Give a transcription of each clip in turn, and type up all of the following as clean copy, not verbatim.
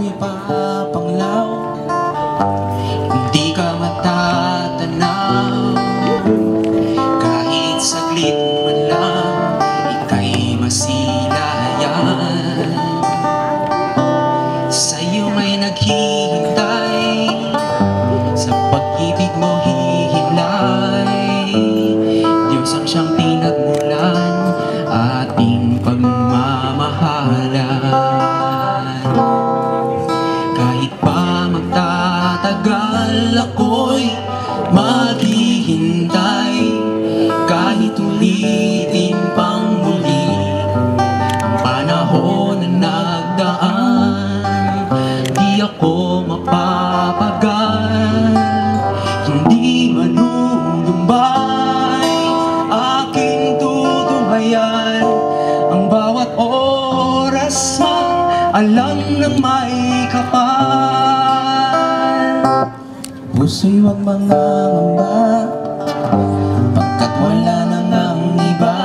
ako'y papanglaw, hindi ka matatanaw. Kahit saglit man lang, ika'y masilayan. Sa'yo may naghihintay, sa pag-ibig mo hihimlay. Diyos ang siyang pinagmulan, ating pagmamahalan. Kahit pa magtatagal, ako'y maghihintay. Kahit ulitin pang muli ang panahon na nagdaan, di ako mapapagal, hindi malulumbay. Aking tutunghayan ang bawat oras mang alam ng may kapal. Puso'y huwag mangangamba, pagkat wala nang ang iba,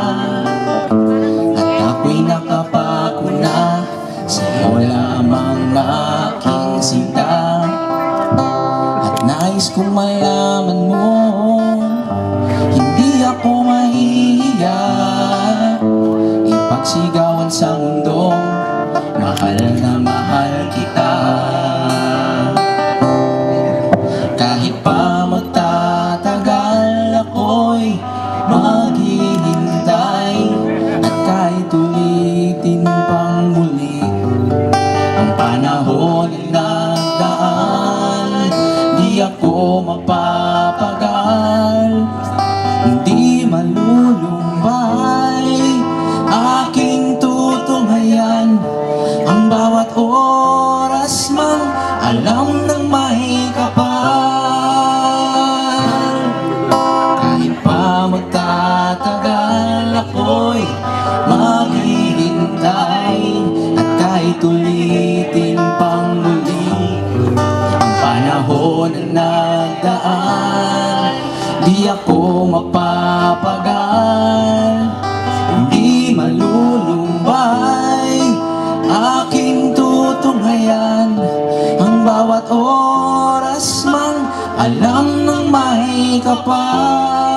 at ako'y nakapako na sa'yo lamang aking sinta. At nais kong malaman mo, hindi ako mahihiya ipagsigawan sa mundong mahal na mahal kita. Kahit pa magtatagal, ako'y maghihintay. At kahit ulitin pang muli ang panahon na nagdaan, di ako mapapagal, hindi malulumbay. Aking tutunghayan ang bawat oras mang alam ng may kapal. Kahit pa magtatagal, ako'y maghihintay. At kahit ulitin pang muli ang panahon na nagdaan, di ako mapapagal, hindi malulumbay. Aking tutunghayan ang bawat oras mang alam ng may kapal.